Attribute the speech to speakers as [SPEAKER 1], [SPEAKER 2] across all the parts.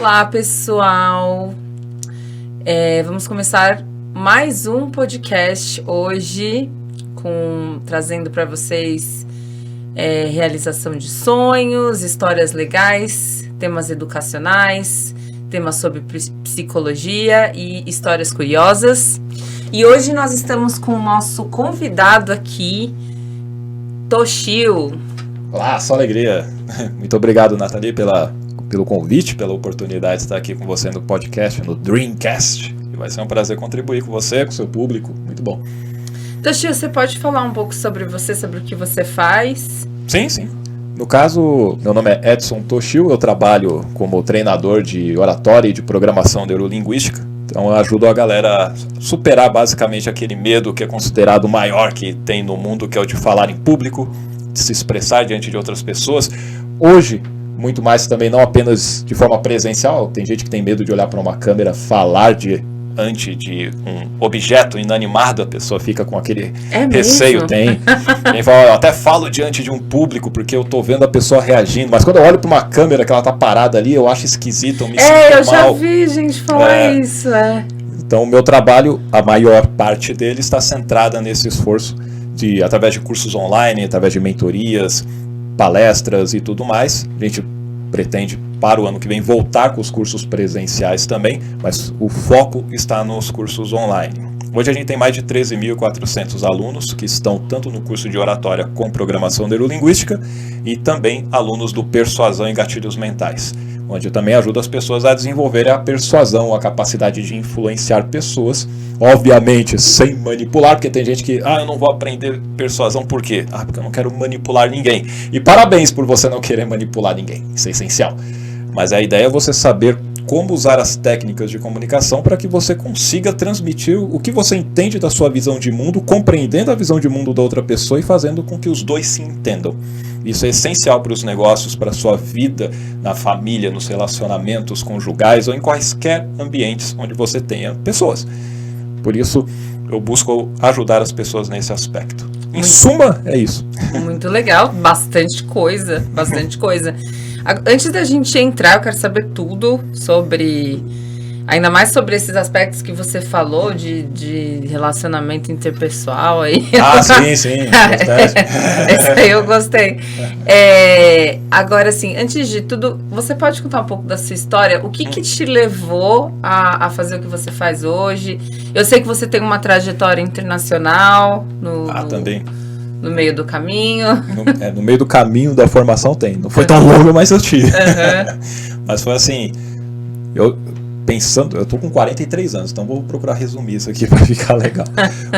[SPEAKER 1] Olá, pessoal. Vamos começar mais um podcast hoje, trazendo para vocês realização de sonhos, histórias legais, temas educacionais, temas sobre psicologia e histórias curiosas. E hoje nós estamos com o nosso convidado aqui, Toshio.
[SPEAKER 2] Olá, só alegria. Muito obrigado, Nathalie, pelo convite, pela oportunidade de estar aqui com você no podcast, no Dreamcast. E vai ser um prazer contribuir com você, com o seu público. Muito bom.
[SPEAKER 1] Toshio, você pode falar um pouco sobre você, sobre o que você faz?
[SPEAKER 2] Sim. No caso, meu nome é Edson Toshio, eu trabalho como treinador de oratória e de programação neurolinguística. Então eu ajudo a galera a superar basicamente aquele medo que é considerado o maior que tem no mundo, que é o de falar em público, de se expressar diante de outras pessoas. Hoje, muito mais também, não apenas de forma presencial, tem gente que tem medo de olhar para uma câmera, falar diante de um objeto inanimado, a pessoa fica com aquele receio. Tem quem fala, eu até falo diante de um público porque eu tô vendo a pessoa reagindo, mas quando eu olho para uma câmera que ela tá parada ali, eu acho esquisito, eu me sinto mal.
[SPEAKER 1] Eu já vi gente falar isso.
[SPEAKER 2] Então o meu trabalho, a maior parte dele está centrada nesse esforço de, através de cursos online, através de mentorias, palestras e tudo mais. A gente pretende para o ano que vem voltar com os cursos presenciais também, mas o foco está nos cursos online. Hoje a gente tem mais de 13.400 alunos que estão tanto no curso de oratória com programação neurolinguística e também alunos do Persuasão e Gatilhos Mentais, onde eu também ajudo as pessoas a desenvolverem a persuasão, a capacidade de influenciar pessoas, obviamente sem manipular, porque tem gente que, eu não vou aprender persuasão, por quê? Porque eu não quero manipular ninguém. E parabéns por você não querer manipular ninguém, isso é essencial. Mas a ideia é você saber como usar as técnicas de comunicação para que você consiga transmitir o que você entende da sua visão de mundo, compreendendo a visão de mundo da outra pessoa e fazendo com que os dois se entendam. Isso é essencial para os negócios, para a sua vida, na família, nos relacionamentos conjugais ou em quaisquer ambientes onde você tenha pessoas. Por isso, eu busco ajudar as pessoas nesse aspecto. Em suma, é isso.
[SPEAKER 1] Muito legal, bastante coisa. Antes da gente entrar, eu quero saber tudo ainda mais sobre esses aspectos que você falou de relacionamento interpessoal aí.
[SPEAKER 2] Sim.
[SPEAKER 1] Esse aí eu gostei. Agora, assim, antes de tudo, você pode contar um pouco da sua história? O que te levou a fazer o que você faz hoje? Eu sei que você tem uma trajetória internacional
[SPEAKER 2] também.
[SPEAKER 1] No meio do caminho.
[SPEAKER 2] No meio do caminho da formação tem. Não foi tão longo, mas eu tive. Mas foi assim, eu tô com 43 anos, então vou procurar resumir isso aqui para ficar legal.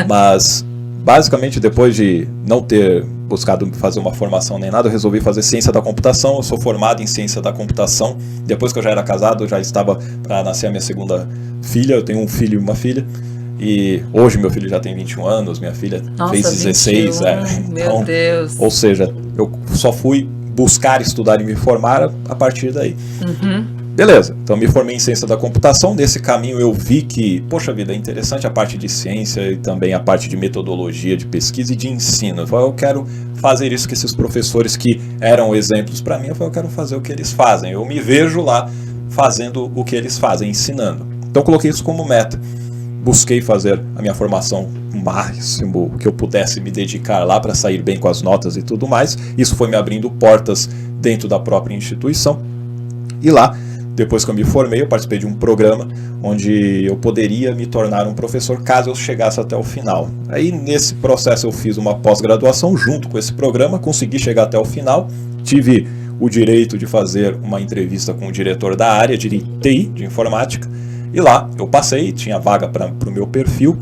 [SPEAKER 2] Mas, basicamente, depois de não ter buscado fazer uma formação nem nada, eu resolvi fazer ciência da computação. Eu sou formado em ciência da computação. Depois que eu já era casado, eu já estava para nascer a minha segunda filha. Eu tenho um filho e uma filha. E hoje meu filho já tem 21 anos, minha filha fez 16.
[SPEAKER 1] 21, meu Deus.
[SPEAKER 2] Ou seja, eu só fui buscar estudar e me formar a partir daí. Beleza, então me formei em ciência da computação. Nesse caminho eu vi que, poxa vida, é interessante a parte de ciência e também a parte de metodologia, de pesquisa e de ensino. Eu quero fazer isso que esses professores que eram exemplos para mim, eu quero fazer o que eles fazem. Eu me vejo lá fazendo o que eles fazem, ensinando. Então coloquei isso como meta. Busquei fazer a minha formação o máximo que eu pudesse me dedicar lá para sair bem com as notas e tudo mais. Isso foi me abrindo portas dentro da própria instituição. E lá, depois que eu me formei, eu participei de um programa onde eu poderia me tornar um professor caso eu chegasse até o final. Aí nesse processo eu fiz uma pós-graduação junto com esse programa, consegui chegar até o final, tive o direito de fazer uma entrevista com o diretor da área de TI, de informática, e lá eu passei, tinha vaga para o meu perfil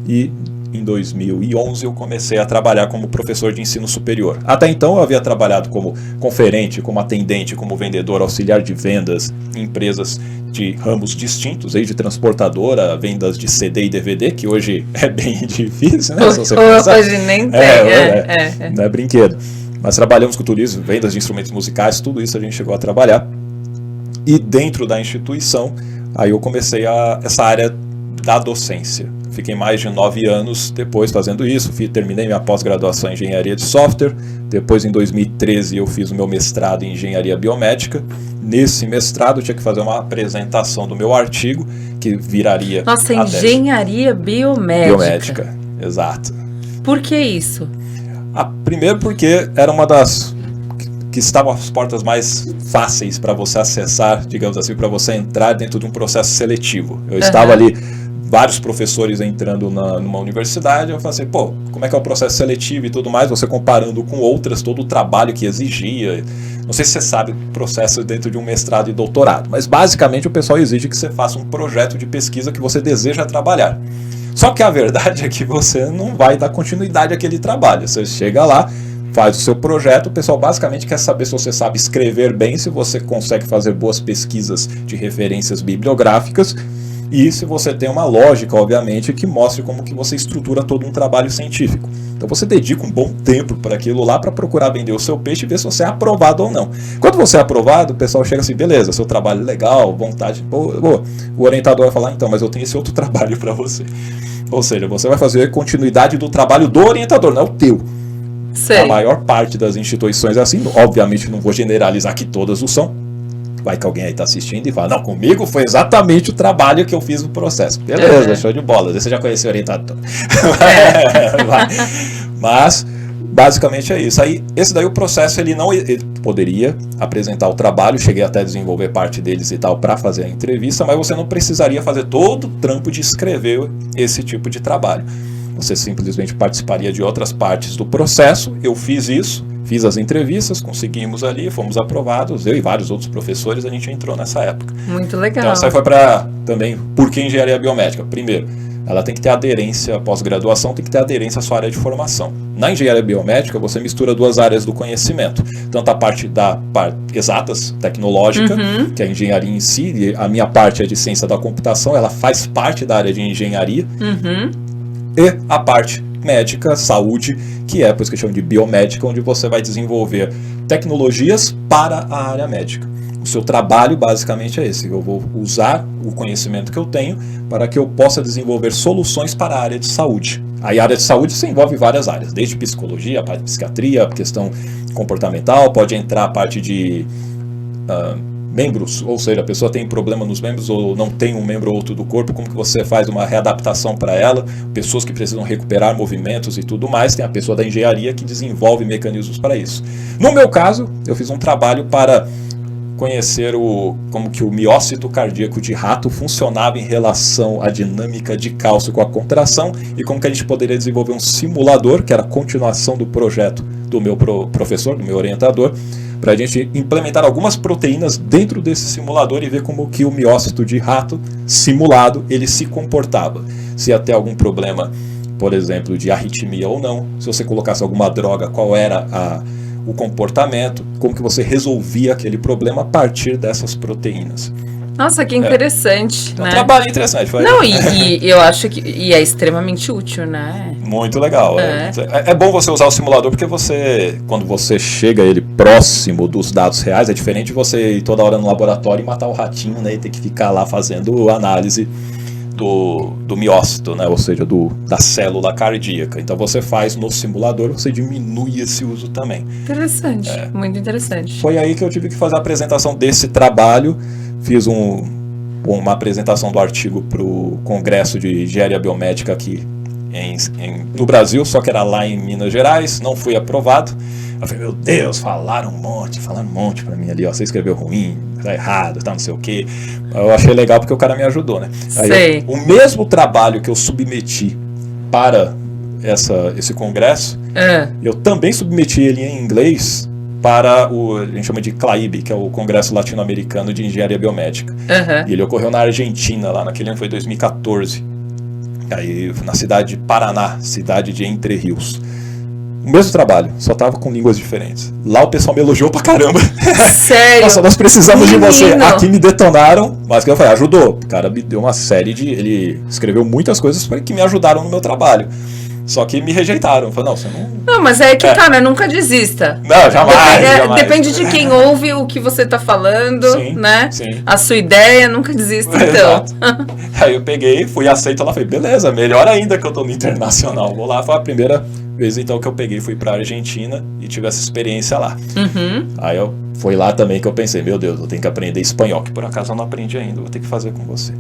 [SPEAKER 2] e em 2011 eu comecei a trabalhar como professor de ensino superior. Até então eu havia trabalhado como conferente, como atendente, como vendedor, auxiliar de vendas em empresas de ramos distintos, aí de transportadora, vendas de CD e DVD, que hoje é bem difícil, né?
[SPEAKER 1] Hoje nem tem.
[SPEAKER 2] Não é brinquedo. Mas trabalhamos com turismo, vendas de instrumentos musicais, tudo isso a gente chegou a trabalhar. E dentro da instituição, aí eu comecei essa área da docência. fiquei mais de 9 anos depois fazendo isso, terminei minha pós-graduação em engenharia de software, depois em 2013 eu fiz o meu mestrado em engenharia biomédica. Nesse mestrado eu tinha que fazer uma apresentação do meu artigo, que viraria...
[SPEAKER 1] Nossa, engenharia biomédica.
[SPEAKER 2] Biomédica, exato.
[SPEAKER 1] Por que isso?
[SPEAKER 2] Primeiro porque era uma das que estavam as portas mais fáceis para você acessar, digamos assim, para você entrar dentro de um processo seletivo. Eu estava ali, vários professores entrando numa universidade, eu falei assim, pô, como é que é o processo seletivo e tudo mais, você comparando com outras, todo o trabalho que exigia. Não sei se você sabe o processo dentro de um mestrado e doutorado, mas basicamente o pessoal exige que você faça um projeto de pesquisa que você deseja trabalhar. Só que a verdade é que você não vai dar continuidade àquele trabalho. Você chega lá, faz o seu projeto, o pessoal basicamente quer saber se você sabe escrever bem, se você consegue fazer boas pesquisas de referências bibliográficas e se você tem uma lógica, obviamente, que mostre como que você estrutura todo um trabalho científico. Então você dedica um bom tempo para aquilo lá, para procurar vender o seu peixe e ver se você é aprovado ou não. Quando você é aprovado, o pessoal chega assim, beleza, seu trabalho é legal, vontade, boa. O orientador vai falar, então, mas eu tenho esse outro trabalho para você. Ou seja, você vai fazer continuidade do trabalho do orientador, não é o teu.
[SPEAKER 1] Sei.
[SPEAKER 2] A maior parte das instituições é assim, obviamente não vou generalizar que todas o são. Vai que alguém aí está assistindo e fala, não, comigo foi exatamente o trabalho que eu fiz no processo. Beleza, show de bola, você já conheceu o orientador. Mas, basicamente é isso. Aí, esse daí o processo, ele poderia apresentar o trabalho, cheguei até a desenvolver parte deles e tal para fazer a entrevista, mas você não precisaria fazer todo o trampo de escrever esse tipo de trabalho. Você simplesmente participaria de outras partes do processo. Eu fiz isso, fiz as entrevistas, conseguimos ali, fomos aprovados, eu e vários outros professores, a gente entrou nessa época.
[SPEAKER 1] Muito legal.
[SPEAKER 2] Então, essa aí foi para também, por que engenharia biomédica? Primeiro, ela tem que ter aderência, pós-graduação tem que ter aderência à sua área de formação. Na engenharia biomédica, você mistura duas áreas do conhecimento. Tanto a parte da exatas, tecnológica, que é a engenharia em si, e a minha parte é de ciência da computação, ela faz parte da área de engenharia. E a parte médica, saúde, que é por isso que eu chamo de biomédica, onde você vai desenvolver tecnologias para a área médica. O seu trabalho basicamente é esse, eu vou usar o conhecimento que eu tenho para que eu possa desenvolver soluções para a área de saúde. Aí a área de saúde se envolve várias áreas, desde psicologia, a parte de psiquiatria, a questão comportamental, pode entrar a parte de membros, ou seja, a pessoa tem problema nos membros ou não tem um membro ou outro do corpo, como que você faz uma readaptação para ela, pessoas que precisam recuperar movimentos e tudo mais, tem a pessoa da engenharia que desenvolve mecanismos para isso. No meu caso, eu fiz um trabalho para conhecer como que o miócito cardíaco de rato funcionava em relação à dinâmica de cálcio com a contração e como que a gente poderia desenvolver um simulador, que era a continuação do projeto do meu professor, do meu orientador, para a gente implementar algumas proteínas dentro desse simulador e ver como que o miócito de rato simulado ele se comportava. Se ia ter algum problema, por exemplo, de arritmia ou não, se você colocasse alguma droga, qual era o comportamento, como que você resolvia aquele problema a partir dessas proteínas.
[SPEAKER 1] Nossa, que interessante, né?
[SPEAKER 2] Um trabalho interessante.
[SPEAKER 1] Não, e eu acho que é extremamente útil, né?
[SPEAKER 2] Muito legal. É bom você usar o simulador porque quando você chega ele próximo dos dados reais, é diferente de você ir toda hora no laboratório e matar o ratinho, né? E ter que ficar lá fazendo análise do miócito, né? Ou seja, da célula cardíaca. Então você faz no simulador, você diminui esse uso também.
[SPEAKER 1] Interessante, muito interessante.
[SPEAKER 2] Foi aí que eu tive que fazer a apresentação desse trabalho. Fiz uma apresentação do artigo para o Congresso de Engenharia Biomédica aqui no Brasil, só que era lá em Minas Gerais, não fui aprovado. Eu falei, meu Deus, falaram um monte pra mim ali, ó, você escreveu ruim, tá errado, tá não sei o quê. Eu achei legal porque o cara me ajudou, né? Aí o mesmo trabalho que eu submeti para esse congresso, eu também submeti ele em inglês para a gente chama de CLAIB, que é o Congresso Latino-Americano de Engenharia Biomédica. E ele ocorreu na Argentina, lá naquele ano foi 2014. Aí na cidade de Paraná, cidade de Entre Rios. O mesmo trabalho, só tava com línguas diferentes. Lá o pessoal me elogiou pra caramba.
[SPEAKER 1] Sério?
[SPEAKER 2] Nossa, nós precisamos de você. Aqui me detonaram, mas que eu falei, ajudou. O cara me deu uma série ele escreveu muitas coisas que me ajudaram no meu trabalho. Só que me rejeitaram. Falei, não, você não...
[SPEAKER 1] Não, mas é que tá, né? Nunca desista.
[SPEAKER 2] Não, jamais.
[SPEAKER 1] Depende de quem ouve o que você tá falando,
[SPEAKER 2] sim,
[SPEAKER 1] né?
[SPEAKER 2] Sim.
[SPEAKER 1] A sua ideia, nunca desista, então.
[SPEAKER 2] Exato. Aí eu peguei, fui aceito lá, falei, beleza, melhor ainda que eu tô no internacional. Vou lá, foi a primeira vez então que eu peguei, fui pra Argentina e tive essa experiência lá. Aí foi lá também que eu pensei, meu Deus, eu tenho que aprender espanhol, que por acaso eu não aprendi ainda, vou ter que fazer com você.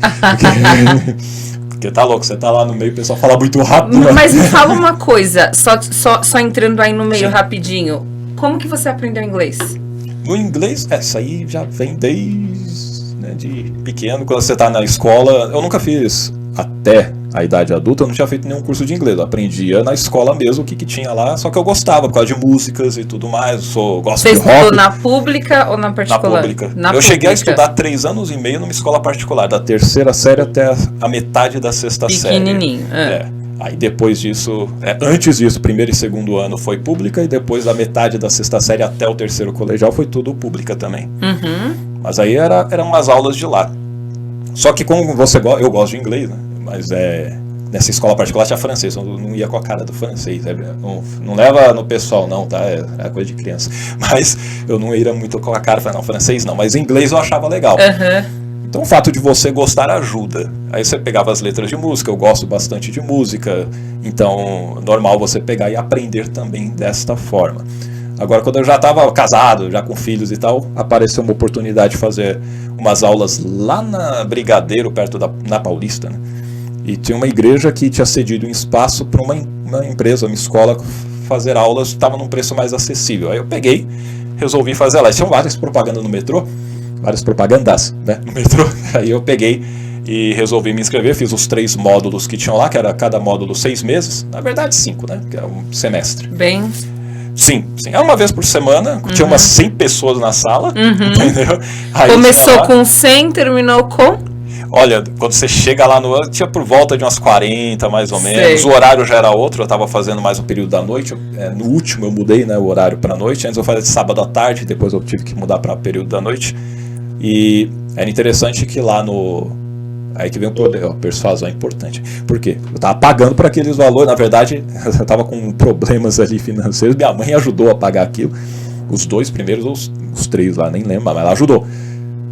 [SPEAKER 2] Porque tá louco, você tá lá no meio, o pessoal fala muito rápido.
[SPEAKER 1] Mas me fala uma coisa, só entrando aí no meio rapidinho, como que você aprendeu inglês?
[SPEAKER 2] No inglês, isso aí já vem desde de pequeno, quando você tá na escola. Eu nunca fiz, até a idade adulta, eu não tinha feito nenhum curso de inglês. Eu aprendia na escola mesmo o que tinha lá, só que eu gostava por causa de músicas e tudo mais. Gosto
[SPEAKER 1] Você
[SPEAKER 2] de rock.
[SPEAKER 1] estudou na pública ou na particular?
[SPEAKER 2] Na pública. Eu cheguei a estudar 3 anos e meio numa escola particular, da 3ª série até a metade da 6ª série.
[SPEAKER 1] Pequenininho.
[SPEAKER 2] Aí depois disso, antes disso, 1º e 2º ano foi pública, e depois da metade da 6ª série até o 3º colegial foi tudo pública também. Mas aí eram umas aulas de lá. Só que como eu gosto de inglês, né? Mas nessa escola particular tinha francês, eu não ia com a cara do francês. Não leva no pessoal não, tá? É coisa de criança. Mas eu não ia muito com a cara, falei, não, francês não, mas inglês eu achava legal. Então o fato de você gostar ajuda. Aí você pegava as letras de música, eu gosto bastante de música, então normal você pegar e aprender também desta forma. Agora, quando eu já estava casado, já com filhos e tal, apareceu uma oportunidade de fazer umas aulas lá na Brigadeiro, perto na Paulista, né? E tinha uma igreja que tinha cedido um espaço para uma empresa, uma escola, fazer aulas, estava num preço mais acessível. Aí eu peguei, resolvi fazer lá. E tinham várias propagandas no metrô, várias propagandas, né, no metrô. Aí eu peguei e resolvi me inscrever, fiz os 3 módulos que tinham lá, que era cada módulo 6 meses, na verdade 5, né, que é um semestre.
[SPEAKER 1] Bem...
[SPEAKER 2] Sim, era uma vez por semana, tinha umas 100 pessoas na sala, entendeu? Aí
[SPEAKER 1] começou com 100, terminou com...
[SPEAKER 2] Olha, quando você chega lá tinha por volta de umas 40, mais ou menos. O horário já era outro, eu estava fazendo mais um período da noite. No último eu mudei, né, o horário para noite. Antes eu fazia de sábado à tarde, depois eu tive que mudar para período da noite. E era interessante que lá aí que vem o persuasão é importante. Por quê? Eu estava pagando por aqueles valores. Na verdade, eu estava com problemas ali financeiros. Minha mãe ajudou a pagar aquilo. Os 2 primeiros, os 3 lá, nem lembro, mas ela ajudou.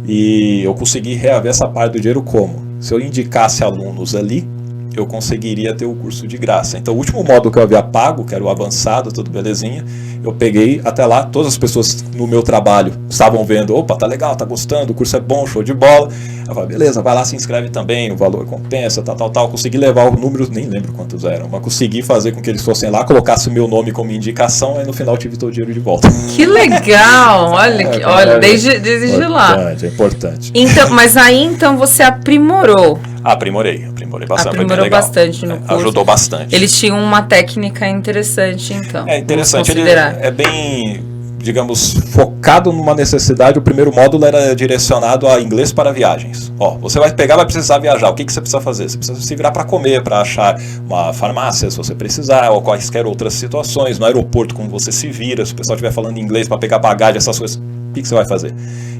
[SPEAKER 2] E eu consegui reaver essa parte do dinheiro como? Se eu indicasse alunos ali, eu conseguiria ter o curso de graça. Então o último módulo que eu havia pago, que era o avançado, tudo belezinha, eu peguei até lá, todas as pessoas no meu trabalho estavam vendo, opa, tá legal, tá gostando, o curso é bom, show de bola. Eu falei, beleza, vai lá, se inscreve também, o valor compensa, tal. Consegui levar os números, nem lembro quantos eram, mas consegui fazer com que eles fossem lá, colocassem o meu nome como indicação, aí no final tive todo o dinheiro de volta.
[SPEAKER 1] Que legal! Olha, desde lá.
[SPEAKER 2] É importante.
[SPEAKER 1] Então, mas aí então você aprimorou.
[SPEAKER 2] Aprimorei bastante.
[SPEAKER 1] Aprimorou bastante no curso.
[SPEAKER 2] Ajudou bastante.
[SPEAKER 1] Eles tinham uma técnica interessante, então.
[SPEAKER 2] É interessante, ele é bem, digamos, focado numa necessidade. O primeiro módulo era direcionado a inglês para viagens. Você vai precisar viajar. O que você precisa fazer? Você precisa se virar para comer, para achar uma farmácia, se você precisar, ou quaisquer outras situações. No aeroporto, como você se vira, se o pessoal estiver falando inglês para pegar bagagem, essas coisas, o que você vai fazer?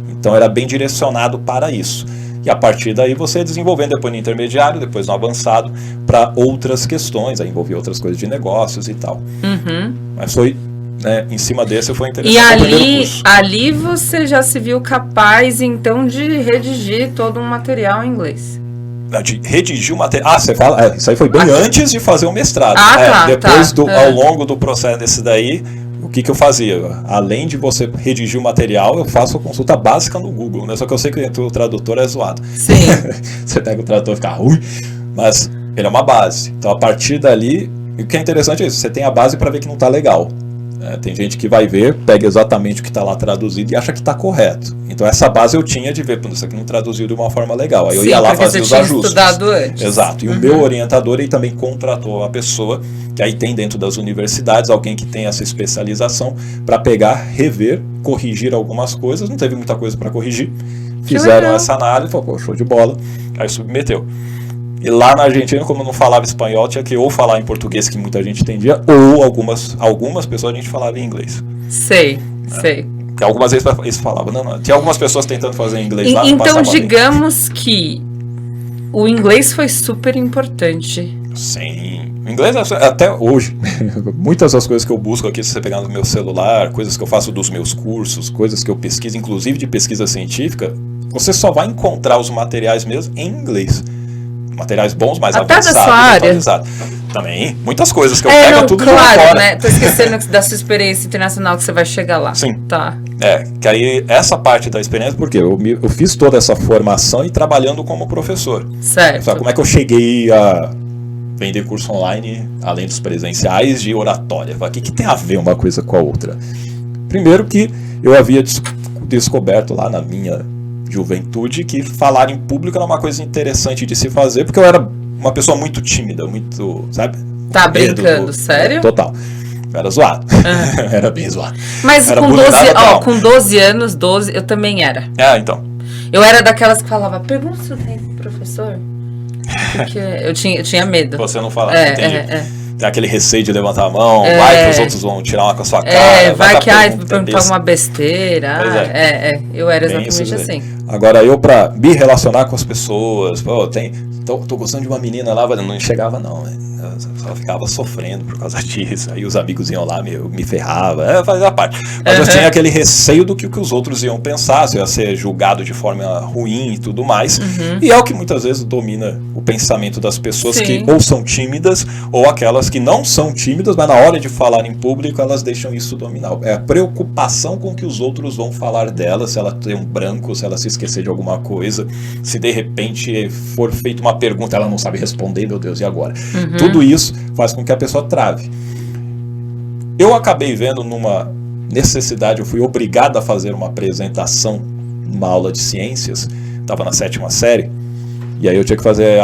[SPEAKER 2] Então era bem direcionado para isso. E a partir daí você desenvolvendo depois no intermediário, depois no avançado, para outras questões, aí envolver outras coisas de negócios e tal. Mas foi, né, em cima desse foi interessante.
[SPEAKER 1] E ali você já se viu capaz, então, de redigir todo um material em inglês.
[SPEAKER 2] De redigir o material. Você fala. Isso aí foi bem antes de fazer o mestrado. Depois, ao longo do processo desse daí, o que eu fazia? Além de você redigir o material, eu faço a consulta básica no Google, né? Só que eu sei que o tradutor é zoado.
[SPEAKER 1] Sim.
[SPEAKER 2] Você pega o tradutor e fica ruim, mas ele é uma base. Então, a partir dali, o que é interessante é isso, você tem a base para ver que não está legal. Tem gente que vai ver, pega exatamente o que está lá traduzido e acha que está correto. Então essa base eu tinha de ver, isso aqui não traduziu de uma forma legal. Aí eu ia lá fazer os ajustes.
[SPEAKER 1] Estudado antes.
[SPEAKER 2] Exato. E o meu orientador, ele também contratou uma pessoa, que aí tem dentro das universidades, alguém que tem essa especialização, para pegar, rever, corrigir algumas coisas. Não teve muita coisa para corrigir. Fizeram essa análise, falou, show de bola. Aí submeteu. E lá na Argentina, como eu não falava espanhol, tinha que ou falar em português, que muita gente entendia, ou algumas pessoas a gente falava em inglês.
[SPEAKER 1] Sei.
[SPEAKER 2] Porque algumas vezes eles falavam, não. Tinha algumas pessoas tentando fazer em inglês lá.
[SPEAKER 1] Então, digamos que o inglês foi super importante
[SPEAKER 2] Sim. O inglês, até hoje, muitas das coisas que eu busco aqui, se você pegar no meu celular, coisas que eu faço dos meus cursos, coisas que eu pesquiso, inclusive de pesquisa científica, você só vai encontrar os materiais mesmo em inglês. Materiais bons, mais
[SPEAKER 1] até
[SPEAKER 2] avançados,
[SPEAKER 1] da sua área.
[SPEAKER 2] atualizados. Também, muitas coisas que eu pego
[SPEAKER 1] não,
[SPEAKER 2] tudo
[SPEAKER 1] claro,
[SPEAKER 2] de fora.
[SPEAKER 1] né? Tô esquecendo da sua experiência internacional que você vai chegar lá.
[SPEAKER 2] Sim.
[SPEAKER 1] Tá.
[SPEAKER 2] Que aí essa parte da experiência, porque eu fiz toda essa formação e trabalhando como professor.
[SPEAKER 1] Certo.
[SPEAKER 2] Sabe como é que eu cheguei a vender curso online, além dos presenciais, de oratória? O que tem a ver uma coisa com a outra? Primeiro que eu havia descoberto lá na minha juventude que falar em público era uma coisa interessante de se fazer, porque eu era uma pessoa muito tímida, muito, sabe?
[SPEAKER 1] Tá brincando, sério?
[SPEAKER 2] Total. Eu era zoado. Era bem zoado.
[SPEAKER 1] Mas
[SPEAKER 2] era
[SPEAKER 1] com 12 anos, eu também era.
[SPEAKER 2] Então.
[SPEAKER 1] Eu era daquelas que falava, pergunta se tem professor. Porque eu tinha medo.
[SPEAKER 2] Você não falava, entendi. Tem aquele receio de levantar a mão, vai que os outros vão tirar uma com a sua cara.
[SPEAKER 1] Vai que perguntar uma besteira. Eu era exatamente assim.
[SPEAKER 2] Agora, eu pra me relacionar com as pessoas, tô gostando de uma menina lá, não chegava não, eu só ficava sofrendo por causa disso. Aí os amigos iam lá, me ferrava, fazia parte. Mas eu tinha aquele receio do que os outros iam pensar, se eu ia ser julgado de forma ruim e tudo mais. E é o que muitas vezes domina o pensamento das pessoas que ou são tímidas, ou aquelas que não são tímidas, mas na hora de falar em público, elas deixam isso dominar. É a preocupação com o que os outros vão falar dela, se ela tem um branco, se ela se esquecer de alguma coisa, se de repente for feita uma pergunta, ela não sabe responder, meu Deus, e agora? Tudo isso faz com que a pessoa trave. Eu acabei vendo numa necessidade, eu fui obrigado a fazer uma apresentação numa aula de ciências, estava na 7ª série, e aí eu tinha que fazer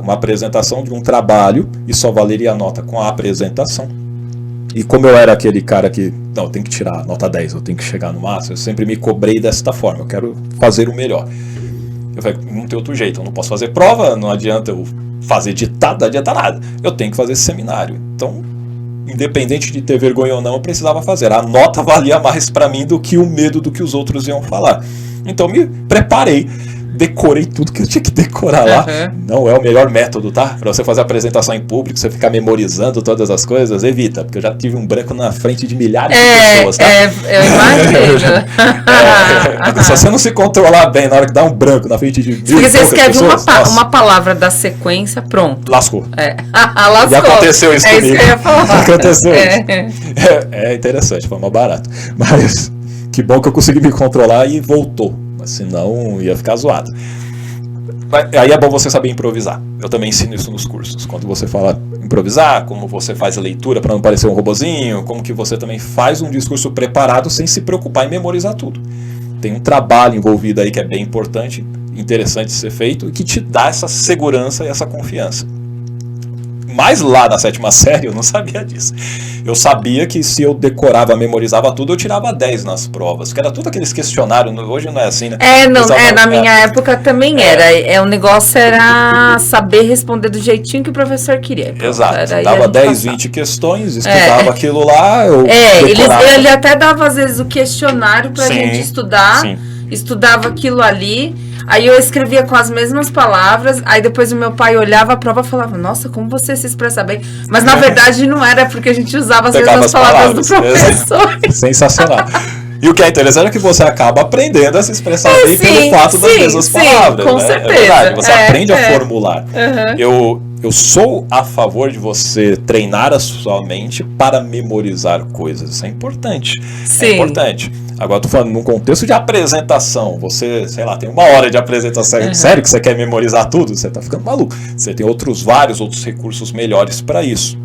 [SPEAKER 2] uma apresentação de um trabalho, e só valeria a nota com a apresentação. E como eu era aquele cara que, não, eu tenho que tirar nota 10, eu tenho que chegar no máximo, eu sempre me cobrei desta forma, eu quero fazer o melhor. Eu falei, não tem outro jeito, eu não posso fazer prova, não adianta eu fazer ditado, não adianta nada. Eu tenho que fazer seminário. Então, independente de ter vergonha ou não, eu precisava fazer. A nota valia mais para mim do que o medo do que os outros iam falar. Então, me preparei, decorei tudo que eu tinha que decorar lá. Não é o melhor método, tá? Para você fazer apresentação em público, você ficar memorizando todas as coisas, evita, porque eu já tive um branco na frente de milhares de pessoas, tá?
[SPEAKER 1] Eu imagino.
[SPEAKER 2] Se você não se controlar bem na hora que dá um branco na frente de mil
[SPEAKER 1] porque você escreve
[SPEAKER 2] pessoas,
[SPEAKER 1] uma palavra da sequência, pronto.
[SPEAKER 2] Lascou.
[SPEAKER 1] Lascou.
[SPEAKER 2] Já aconteceu isso comigo.
[SPEAKER 1] Isso que eu ia falar.
[SPEAKER 2] Aconteceu isso. É interessante, foi mais barato. Mas que bom que eu consegui me controlar e voltou. Senão ia ficar zoado. Aí é bom você saber improvisar. Eu também ensino isso nos cursos. Quando você fala improvisar, como você faz a leitura para não parecer um robozinho, como que você também faz um discurso preparado sem se preocupar em memorizar tudo. Tem um trabalho envolvido aí que é bem importante, interessante de ser feito e que te dá essa segurança e essa confiança. Mas lá na 7ª série eu não sabia disso. Eu sabia que se eu decorava, memorizava tudo, eu tirava 10 nas provas. Porque era tudo aqueles questionários, hoje não é assim, né?
[SPEAKER 1] Na minha época também era. O negócio era saber responder do jeitinho que o professor queria.
[SPEAKER 2] Exato. Dava 10, 20 questões, estudava aquilo lá, eu decorava.
[SPEAKER 1] Ele até dava às vezes o questionário pra gente estudar. Sim. Estudava aquilo ali. Aí eu escrevia com as mesmas palavras, aí depois o meu pai olhava a prova e falava, nossa, como você se expressa bem. Mas na verdade não era, porque a gente usava as mesmas palavras do professor.
[SPEAKER 2] Sensacional. E o que é interessante é que você acaba aprendendo a se expressar bem pelo fato das mesmas palavras.
[SPEAKER 1] Com certeza. É verdade,
[SPEAKER 2] você aprende a formular. Eu sou a favor de você treinar a sua mente para memorizar coisas. Isso é importante.
[SPEAKER 1] Sim.
[SPEAKER 2] É importante. Agora, estou falando num contexto de apresentação. Você, sei lá, tem 1 hora de apresentação. Sério que você quer memorizar tudo? Você está ficando maluco. Você tem vários outros recursos melhores para isso.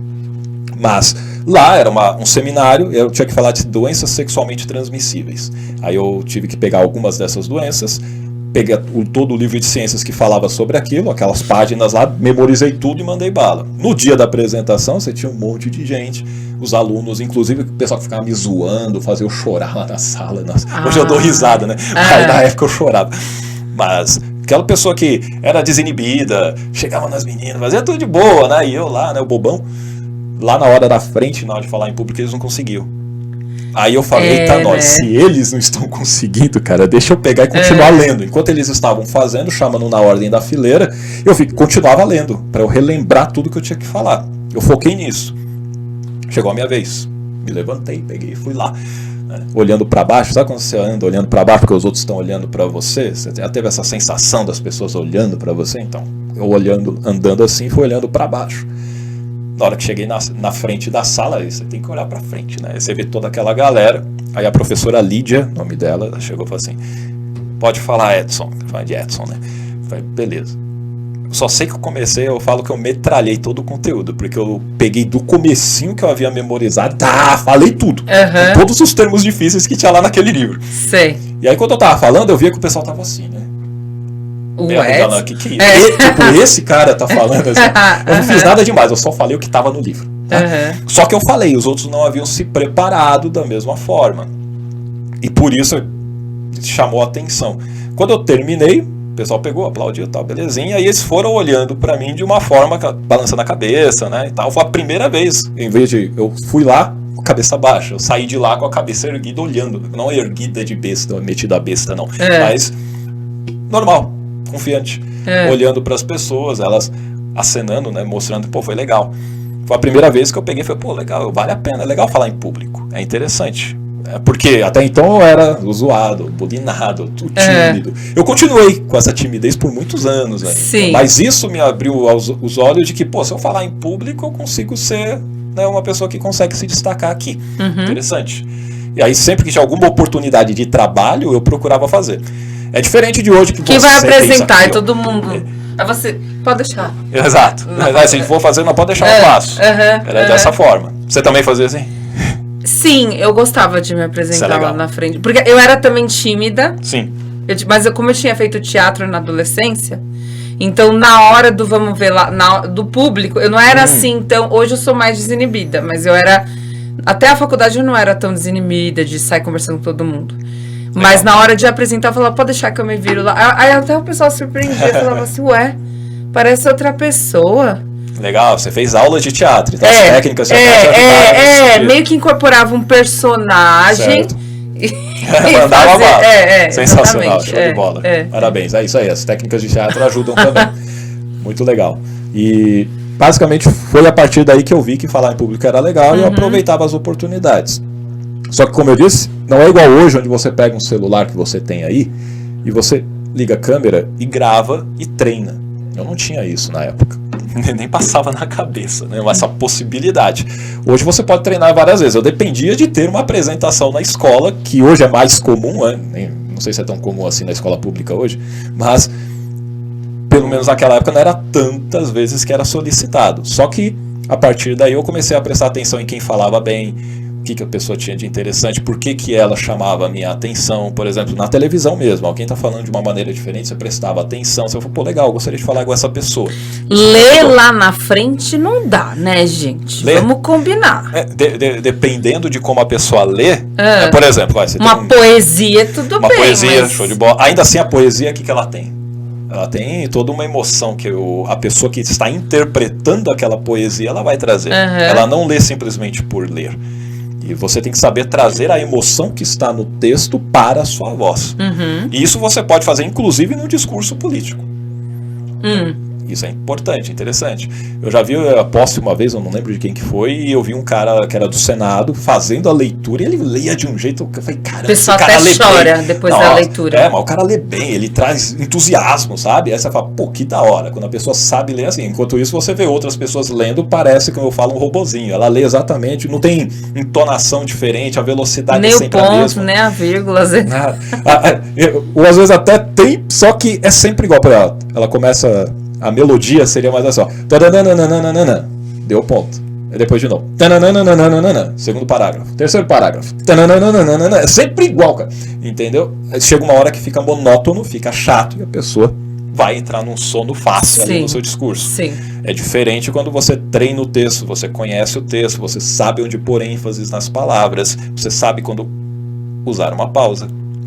[SPEAKER 2] Mas lá era um seminário, eu tinha que falar de doenças sexualmente transmissíveis. Aí eu tive que pegar algumas dessas doenças, peguei todo o livro de ciências que falava sobre aquilo, aquelas páginas lá, memorizei tudo e mandei bala. No dia da apresentação, você tinha um monte de gente, os alunos, inclusive o pessoal que ficava me zoando, fazia eu chorar lá na sala. Hoje eu dou risada, né? Aí na época eu chorava. Mas aquela pessoa que era desinibida, chegava nas meninas, fazia tudo de boa, né? E eu lá, né, o bobão, lá na hora da frente, na hora de falar em público, eles não conseguiam. Aí eu falei, eita nós, se eles não estão conseguindo, cara, deixa eu pegar e continuar lendo. Enquanto eles estavam fazendo, chamando na ordem da fileira, eu continuava lendo, para eu relembrar tudo que eu tinha que falar. Eu foquei nisso. Chegou a minha vez. Me levantei, peguei e fui lá. Olhando para baixo, sabe quando você anda olhando para baixo porque os outros estão olhando para você? Você já teve essa sensação das pessoas olhando para você? Então, eu andando assim, fui olhando para baixo. Na hora que cheguei na frente da sala, você tem que olhar pra frente, né? Aí você vê toda aquela galera. Aí a professora Lídia, nome dela, ela chegou e falou assim: pode falar, Edson. Eu falei de Edson, né? Eu falei, beleza. Eu só sei que eu falo que eu metralhei todo o conteúdo, porque eu peguei do comecinho que eu havia memorizado, falei tudo. Todos os termos difíceis que tinha lá naquele livro.
[SPEAKER 1] Sei.
[SPEAKER 2] E aí quando eu tava falando, eu via que o pessoal tava assim, né? Que esse cara tá falando assim. Eu não fiz nada demais, eu só falei o que tava no livro, tá? Só que eu falei, os outros não haviam se preparado da mesma forma, e por isso chamou a atenção. Quando eu terminei, o pessoal pegou, aplaudiu e tal, belezinha, e eles foram olhando pra mim de uma forma, balançando a cabeça, né, e tal. Foi a primeira vez, em vez de eu fui lá com a cabeça baixa, eu saí de lá com a cabeça erguida olhando, não erguida de besta, metida a besta não, mas normal, confiante, olhando para as pessoas, elas acenando, né, mostrando, pô, foi legal. Foi a primeira vez que eu peguei e falei, pô, legal, vale a pena, é legal falar em público, é interessante. Porque até então eu era zoado, bulinado, tímido. Eu continuei com essa timidez por muitos anos ainda. Sim. Mas isso me abriu os olhos de que, pô, se eu falar em público, eu consigo ser, né, uma pessoa que consegue se destacar aqui. Interessante. E aí sempre que tinha alguma oportunidade de trabalho, eu procurava fazer. É diferente de hoje que
[SPEAKER 1] quem vai apresentar e todo mundo. Aí você pode deixar.
[SPEAKER 2] Exato. Mas se for fazer, não pode deixar eu faço. Era dessa forma. Você também fazia assim?
[SPEAKER 1] Sim, eu gostava de me apresentar lá na frente. Porque eu era também tímida.
[SPEAKER 2] Sim.
[SPEAKER 1] Mas como eu tinha feito teatro na adolescência, então na hora do vamos ver lá, do público, eu não era assim. Então hoje eu sou mais desinibida, mas eu era. Até a faculdade eu não era tão desinibida de sair conversando com todo mundo. Mas na hora de apresentar, eu falava, pode deixar que eu me viro lá. Aí até o pessoal surpreendia, falava assim, ué, parece outra pessoa.
[SPEAKER 2] Legal, você fez aula de teatro, então as técnicas
[SPEAKER 1] meio que incorporava um personagem
[SPEAKER 2] e mandava bala. Sensacional, show de bola. Parabéns, é isso aí, as técnicas de teatro ajudam também. Muito legal. E basicamente foi a partir daí que eu vi que falar em público era legal e eu aproveitava as oportunidades. Só que, como eu disse, não é igual hoje, onde você pega um celular que você tem aí e você liga a câmera e grava e treina. Eu não tinha isso na época. Nem passava na cabeça, né? Essa possibilidade. Hoje você pode treinar várias vezes. Eu dependia de ter uma apresentação na escola, que hoje é mais comum, né? Não sei se é tão comum assim na escola pública hoje, mas pelo menos naquela época não era tantas vezes que era solicitado. Só que a partir daí eu comecei a prestar atenção em quem falava bem, o que a pessoa tinha de interessante, por que ela chamava a minha atenção, por exemplo, na televisão mesmo, alguém está falando de uma maneira diferente, você prestava atenção, você falou, pô, legal, eu gostaria de falar com essa pessoa.
[SPEAKER 1] Ler lá na frente não dá, né, gente? Vamos combinar.
[SPEAKER 2] Dependendo de como a pessoa lê, por exemplo, você
[SPEAKER 1] uma poesia, tudo bem.
[SPEAKER 2] Uma poesia, show de bola. Ainda assim, a poesia, o que ela tem? Ela tem toda uma emoção que a pessoa que está interpretando aquela poesia, ela vai trazer. Ela não lê simplesmente por ler. E você tem que saber trazer a emoção que está no texto para a sua voz. E isso você pode fazer, inclusive, no discurso político. Isso é importante, interessante. Eu já vi a posse uma vez, eu não lembro de quem que foi, e eu vi um cara que era do Senado fazendo a leitura, e ele leia de um jeito, eu falei, caramba,
[SPEAKER 1] o pessoal até chora depois da leitura.
[SPEAKER 2] Mas o cara lê bem, ele traz entusiasmo, sabe? Aí você fala, pô, que da hora, quando a pessoa sabe ler assim. Enquanto isso, você vê outras pessoas lendo, parece, como eu falo, um robozinho. Ela lê exatamente, não tem entonação diferente, a velocidade
[SPEAKER 1] nem
[SPEAKER 2] é sempre a mesma.
[SPEAKER 1] Nem o ponto, nem a vírgula.
[SPEAKER 2] Ou às vezes até tem, só que é sempre igual para ela. Ela começa... A melodia seria mais assim, ó. Deu ponto. E depois de novo. Segundo parágrafo. Terceiro parágrafo. É sempre igual, cara. Entendeu? Chega uma hora que fica monótono, fica chato e a pessoa vai entrar num sono fácil ali no seu discurso.
[SPEAKER 1] Sim.
[SPEAKER 2] É diferente quando você treina o texto, você conhece o texto, você sabe onde pôr ênfase nas palavras, você sabe quando usar uma pausa.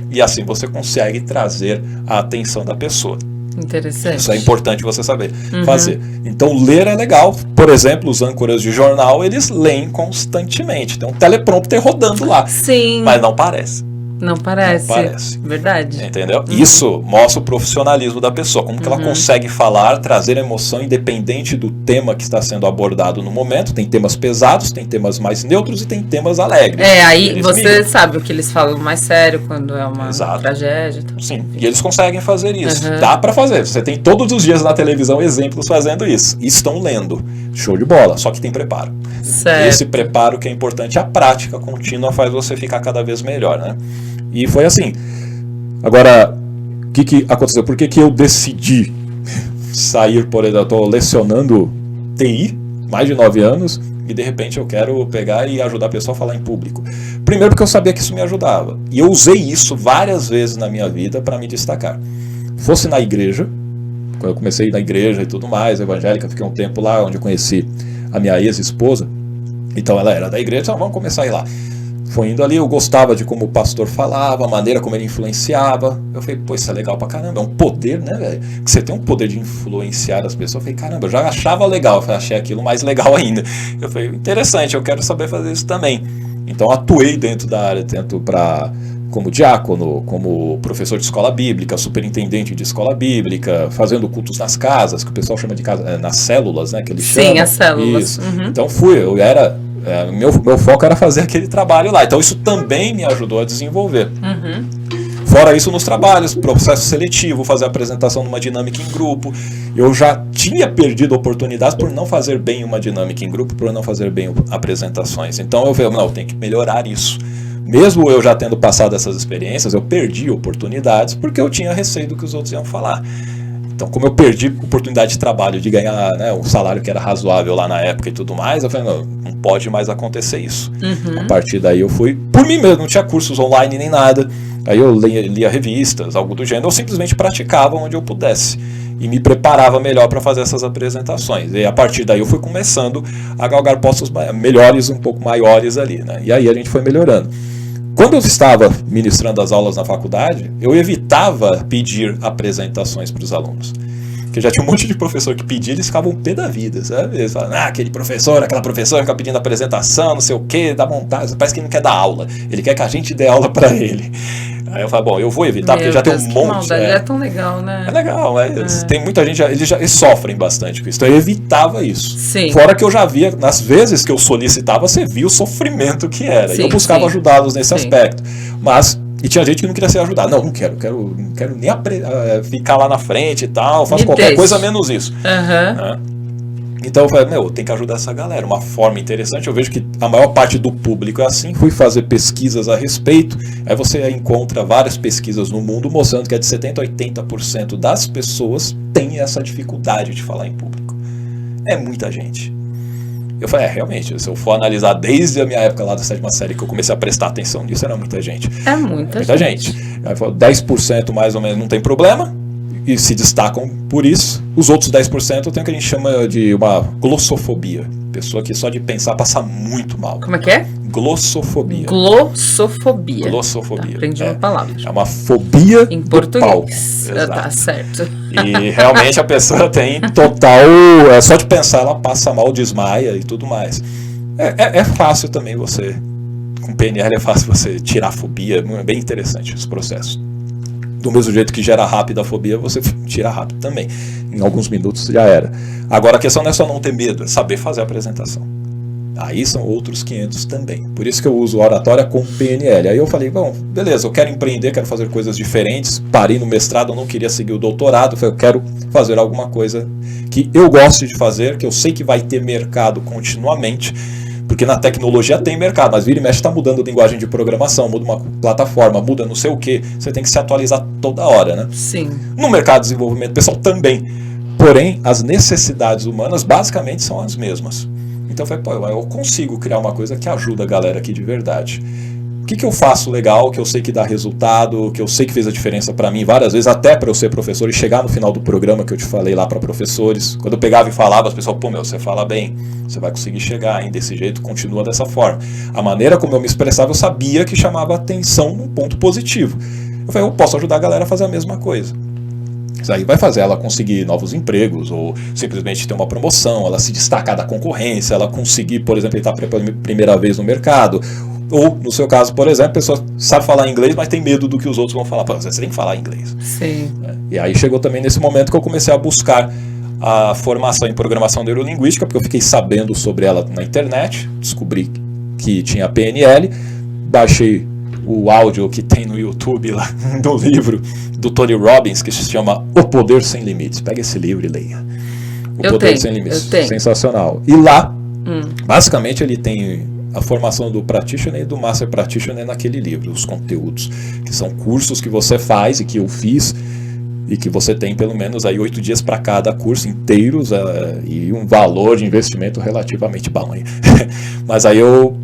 [SPEAKER 2] E assim você consegue trazer a atenção da pessoa.
[SPEAKER 1] Interessante.
[SPEAKER 2] Isso é importante você saber fazer. Então, ler é legal. Por exemplo, os âncoras de jornal, eles leem constantemente. Tem um teleprompter rodando lá.
[SPEAKER 1] Sim.
[SPEAKER 2] Mas não parece.
[SPEAKER 1] Não parece.
[SPEAKER 2] Não parece.
[SPEAKER 1] Verdade.
[SPEAKER 2] Entendeu? Isso mostra o profissionalismo da pessoa. Como que ela consegue falar, trazer emoção independente do tema que está sendo abordado no momento. Tem temas pesados, tem temas mais neutros e tem temas alegres.
[SPEAKER 1] Aí
[SPEAKER 2] eles
[SPEAKER 1] você
[SPEAKER 2] migram.
[SPEAKER 1] sabe o que eles falam mais sério quando é uma tragédia. Então.
[SPEAKER 2] Sim, e eles conseguem fazer isso. Dá pra fazer. Você tem todos os dias na televisão exemplos fazendo isso. E estão lendo. Show de bola. Só que tem preparo.
[SPEAKER 1] Certo.
[SPEAKER 2] Esse preparo que é importante. A prática contínua faz você ficar cada vez melhor, né? E foi assim. Agora, o que aconteceu? Por que eu decidi sair, por exemplo, eu estou lecionando TI, mais de 9 anos, e de repente eu quero pegar e ajudar a pessoa a falar em público. Primeiro porque eu sabia que isso me ajudava. E eu usei isso várias vezes na minha vida para me destacar. Fosse na igreja, quando eu comecei na igreja e tudo mais, evangélica, fiquei um tempo lá, onde eu conheci a minha ex-esposa. Então ela era da igreja, então vamos começar a ir lá. Foi indo ali, eu gostava de como o pastor falava, a maneira como ele influenciava. Eu falei, pô, isso é legal pra caramba, é um poder, né, velho? Que você tem um poder de influenciar as pessoas. Eu falei, caramba, eu já achava legal, eu achei aquilo mais legal ainda. Eu falei, interessante, eu quero saber fazer isso também. Então atuei dentro da área, tanto como diácono, como professor de escola bíblica, superintendente de escola bíblica, fazendo cultos nas casas, que o pessoal chama de casa, nas células, né, que eles chamam.
[SPEAKER 1] Sim, as células.
[SPEAKER 2] Isso. Então eu era... Meu foco era fazer aquele trabalho lá. Então isso também me ajudou a desenvolver. Fora isso, nos trabalhos, processo seletivo, fazer apresentação numa dinâmica em grupo. Eu já tinha perdido oportunidades por não fazer bem uma dinâmica em grupo, por não fazer bem apresentações. Então eu falei, não, eu tenho que melhorar isso. Mesmo eu já tendo passado essas experiências, eu perdi oportunidades porque eu tinha receio do que os outros iam falar. Então, como eu perdi oportunidade de trabalho, de ganhar, né, um salário que era razoável lá na época e tudo mais, eu falei, não pode mais acontecer isso. A partir daí eu fui por mim mesmo, não tinha cursos online nem nada. Aí eu lia revistas, algo do gênero, eu simplesmente praticava onde eu pudesse. E me preparava melhor para fazer essas apresentações. E a partir daí eu fui começando a galgar postos melhores, um pouco maiores ali, né? E aí a gente foi melhorando. Quando eu estava ministrando as aulas na faculdade, eu evitava pedir apresentações para os alunos. Porque já tinha um monte de professor que pedia, eles ficavam pé da vida, sabe? Eles falavam, aquele professor, aquela professora fica pedindo apresentação, não sei o quê, dá vontade, parece que não quer dar aula. Ele quer que a gente dê aula para ele. Aí eu falo, bom, eu vou evitar, porque já tem um monte.
[SPEAKER 1] É tão legal, né?
[SPEAKER 2] É legal, tem muita gente, eles sofrem bastante com isso. Então eu evitava isso.
[SPEAKER 1] Sim.
[SPEAKER 2] Fora que eu já via, nas vezes que eu solicitava, você via o sofrimento que era.
[SPEAKER 1] Sim,
[SPEAKER 2] e eu buscava ajudá-los nesse aspecto. E tinha gente que não queria ser ajudado. Não quero nem ficar lá na frente e tal, faço qualquer coisa menos isso. Né? Então eu falei, tem que ajudar essa galera. Uma forma interessante, eu vejo que a maior parte do público é assim. Fui fazer pesquisas a respeito. Aí você encontra várias pesquisas no mundo mostrando que é de 70% a 80% das pessoas têm essa dificuldade de falar em público. É muita gente. Eu falei, realmente, se eu for analisar desde a minha época lá da 7ª série que eu comecei a prestar atenção nisso, era muita gente.
[SPEAKER 1] É muita gente.
[SPEAKER 2] Aí, 10% mais ou menos não tem problema. E se destacam por isso. Os outros 10% tem o que a gente chama de uma glossofobia. Pessoa que só de pensar passa muito mal.
[SPEAKER 1] Como é que é?
[SPEAKER 2] Glossofobia.
[SPEAKER 1] Glossofobia.
[SPEAKER 2] Glossofobia.
[SPEAKER 1] Tá, aprendi uma palavra.
[SPEAKER 2] É uma fobia
[SPEAKER 1] em
[SPEAKER 2] do
[SPEAKER 1] português.
[SPEAKER 2] palco.
[SPEAKER 1] Tá certo.
[SPEAKER 2] E realmente a pessoa tem total... só de pensar ela passa mal, desmaia e tudo mais. É fácil também você... Com PNL é fácil você tirar a fobia. É bem interessante esse processo. Do mesmo jeito que gera rápido a fobia, você tira rápido também. Em alguns minutos já era. Agora a questão não é só não ter medo, é saber fazer a apresentação. Aí são outros 500 também. Por isso que eu uso oratória com PNL. Aí eu falei, bom, beleza, eu quero empreender, quero fazer coisas diferentes. Parei no mestrado, eu não queria seguir o doutorado. Eu quero fazer alguma coisa que eu goste de fazer, que eu sei que vai ter mercado continuamente. Porque na tecnologia tem mercado, mas vira e mexe está mudando a linguagem de programação, muda uma plataforma, muda não sei o que. Você tem que se atualizar toda hora, né?
[SPEAKER 1] Sim.
[SPEAKER 2] No mercado de desenvolvimento pessoal também. Porém, as necessidades humanas basicamente são as mesmas. Então eu falei, eu consigo criar uma coisa que ajuda a galera aqui de verdade. O que eu faço legal, que eu sei que dá resultado, que eu sei que fez a diferença para mim várias vezes, até para eu ser professor e chegar no final do programa que eu te falei lá para professores. Quando eu pegava e falava, as pessoas, você fala bem, você vai conseguir chegar, hein? Desse jeito, continua dessa forma. A maneira como eu me expressava, eu sabia que chamava atenção num ponto positivo. Eu falei, eu posso ajudar a galera a fazer a mesma coisa. Isso aí vai fazer ela conseguir novos empregos, ou simplesmente ter uma promoção, ela se destacar da concorrência, ela conseguir, por exemplo, entrar pela primeira vez no mercado. Ou, no seu caso, por exemplo, a pessoa sabe falar inglês, mas tem medo do que os outros vão falar. Pô, você tem que falar inglês.
[SPEAKER 1] Sim.
[SPEAKER 2] E aí chegou também nesse momento que eu comecei a buscar a formação em programação neurolinguística, porque eu fiquei sabendo sobre ela na internet, descobri que tinha PNL, baixei o áudio que tem no YouTube lá, do livro do Tony Robbins, que se chama O Poder Sem Limites. Pega esse livro e leia. O Poder Sem Limites. Sensacional. E lá, basicamente, ele tem a formação do Practitioner e do Master Practitioner naquele livro, os conteúdos, que são cursos que você faz e que eu fiz, e que você tem pelo menos aí 8 dias para cada curso inteiros, e um valor de investimento relativamente bom aí. Mas aí eu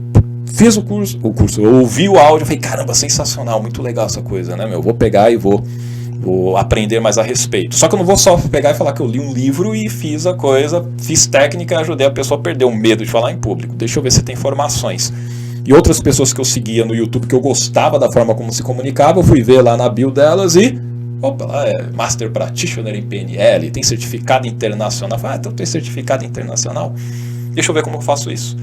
[SPEAKER 2] fiz o curso, eu ouvi o áudio, falei, caramba, sensacional, muito legal essa coisa, né, meu? Vou pegar e vou aprender mais a respeito. Só que eu não vou só pegar e falar que eu li um livro e fiz a coisa, fiz técnica e ajudei a pessoa a perder o medo de falar em público. Deixa eu ver se tem informações. E outras pessoas que eu seguia no YouTube, que eu gostava da forma como se comunicava, eu fui ver lá na bio delas e... Opa, lá é Master Practitioner em PNL, tem certificado internacional. Então tem certificado internacional. Deixa eu ver como eu faço isso.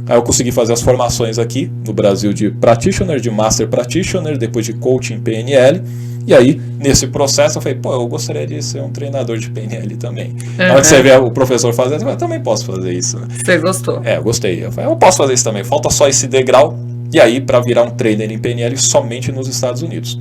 [SPEAKER 2] Aí eu consegui fazer as formações aqui no Brasil de Practitioner, de Master Practitioner, depois de Coaching PNL. E aí, nesse processo, eu falei, eu gostaria de ser um treinador de PNL também. Na hora que você vê o professor fazendo, eu também posso fazer isso.
[SPEAKER 1] Você gostou?
[SPEAKER 2] Eu gostei. Eu falei, eu posso fazer isso também. Falta só esse degrau. E aí, para virar um trainer em PNL somente nos Estados Unidos.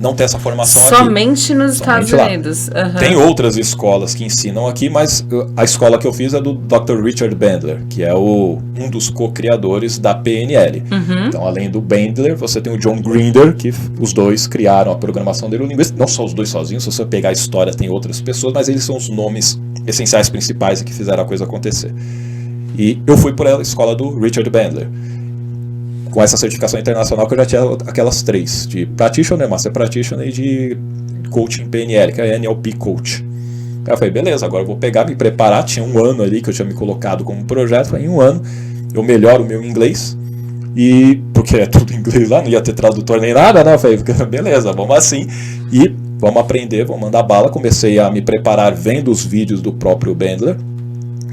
[SPEAKER 2] Não tem essa formação
[SPEAKER 1] somente nos Estados Unidos.
[SPEAKER 2] Tem outras escolas que ensinam aqui, mas a escola que eu fiz é do Dr. Richard Bandler, que é um dos co-criadores da PNL. Então, além do Bandler, você tem o John Grinder, que os dois criaram a programação neurolinguística. Não só os dois sozinhos, se você pegar a história, tem outras pessoas, mas eles são os nomes essenciais principais que fizeram a coisa acontecer. E eu fui por a escola do Richard Bandler, com essa certificação internacional que eu já tinha aquelas 3, de Practitioner, Master Practitioner e de Coaching PNL, que é a NLP Coach. Aí eu falei, beleza, agora eu vou pegar, me preparar, tinha um ano ali que eu tinha me colocado como projeto, em um ano eu melhoro o meu inglês, e porque é tudo em inglês lá, não ia ter tradutor nem nada, né? Eu falei, beleza, vamos assim, e vamos aprender, vamos mandar bala. Comecei a me preparar vendo os vídeos do próprio Bandler,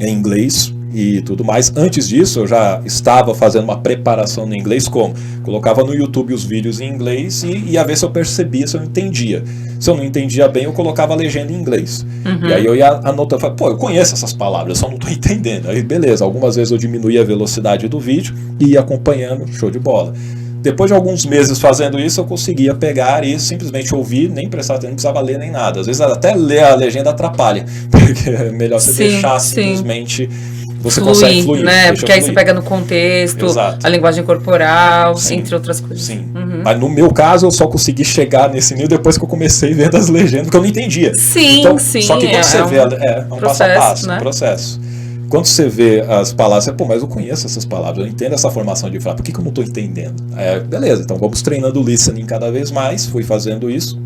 [SPEAKER 2] em inglês, e tudo mais. Antes disso, eu já estava fazendo uma preparação no inglês, como? Colocava no YouTube os vídeos em inglês e ia ver se eu percebia, se eu entendia. Se eu não entendia bem, eu colocava a legenda em inglês. E aí eu ia anotando, falei, eu conheço essas palavras, só não estou entendendo. Aí beleza, algumas vezes eu diminuía a velocidade do vídeo e ia acompanhando, show de bola. Depois de alguns meses fazendo isso, eu conseguia pegar e simplesmente ouvir, nem prestar atenção, não precisava ler nem nada. Às vezes até ler a legenda atrapalha, porque é melhor você deixar simplesmente... Você consegue fluir,
[SPEAKER 1] né? Porque aí você pega no contexto, a linguagem corporal, entre outras coisas.
[SPEAKER 2] Sim. Mas no meu caso, eu só consegui chegar nesse nível depois que eu comecei vendo as legendas, porque eu não entendia. Então, só que quando você vê, é um passo a passo, um processo. Quando você vê as palavras, você, mas eu conheço essas palavras, eu entendo essa formação de frase, por que eu não estou entendendo? Beleza, então vamos treinando o listening cada vez mais, fui fazendo isso.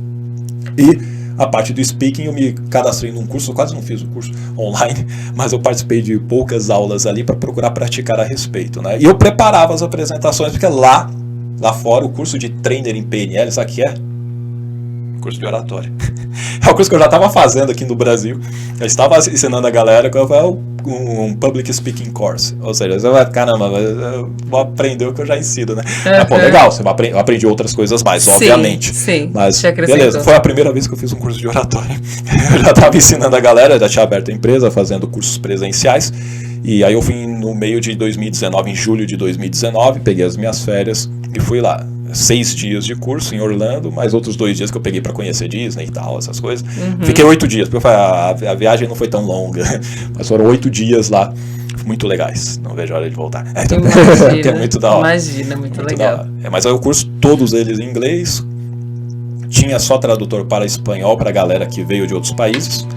[SPEAKER 2] E a parte do speaking, eu me cadastrei num curso, eu quase não fiz o curso online, mas eu participei de poucas aulas ali para procurar praticar a respeito, né? E eu preparava as apresentações, porque lá fora, o curso de trainer em PNL, sabe o que é? Curso de oratória. É o curso que eu já estava fazendo aqui no Brasil. Eu estava ensinando a galera um public speaking course. Ou seja, você vai, caramba, eu vou aprender o que eu já ensino, né? Mas, legal, eu aprendi outras coisas mais, obviamente.
[SPEAKER 1] Sim,
[SPEAKER 2] mas beleza, foi a primeira vez que eu fiz um curso de oratória. Eu já estava ensinando a galera, já tinha aberto a empresa, fazendo cursos presenciais. E aí eu fui no meio de 2019, em julho de 2019, peguei as minhas férias e fui lá. 6 dias de curso em Orlando, mais outros 2 dias que eu peguei pra conhecer Disney e tal, essas coisas. Fiquei 8 dias, porque eu falei, a viagem não foi tão longa, mas foram 8 dias lá, muito legais. Não vejo a hora de voltar.
[SPEAKER 1] Imagina,
[SPEAKER 2] é muito da hora.
[SPEAKER 1] Imagina, muito legal.
[SPEAKER 2] Mas aí o curso, todos eles em inglês, tinha só tradutor para espanhol pra galera que veio de outros países.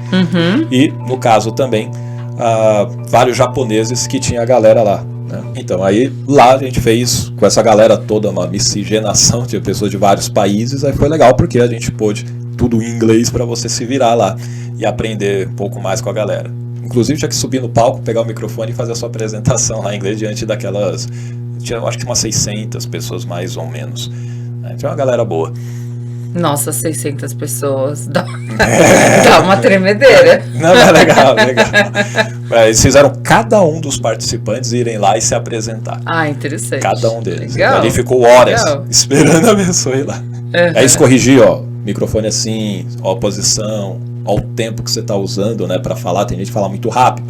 [SPEAKER 2] E, no caso também, vários japoneses que tinha a galera lá. Então, aí lá a gente fez com essa galera toda uma miscigenação de pessoas de vários países, aí foi legal porque a gente pôde tudo em inglês para você se virar lá e aprender um pouco mais com a galera. Inclusive tinha que subir no palco, pegar o microfone e fazer a sua apresentação lá em inglês diante daquelas, tinha acho que umas 600 pessoas mais ou menos, tinha uma galera boa.
[SPEAKER 1] Nossa, 600 pessoas. Dá uma tremedeira.
[SPEAKER 2] Não, é legal, legal. Eles fizeram cada um dos participantes irem lá e se apresentar.
[SPEAKER 1] Ah, interessante.
[SPEAKER 2] Cada um deles.
[SPEAKER 1] Legal.
[SPEAKER 2] Ali ficou horas
[SPEAKER 1] Legal.
[SPEAKER 2] esperando a pessoa ir lá. Aí eles corrigiam, ó, microfone assim, ó a posição, ó o tempo que você tá usando, né, pra falar. Tem gente que fala muito rápido,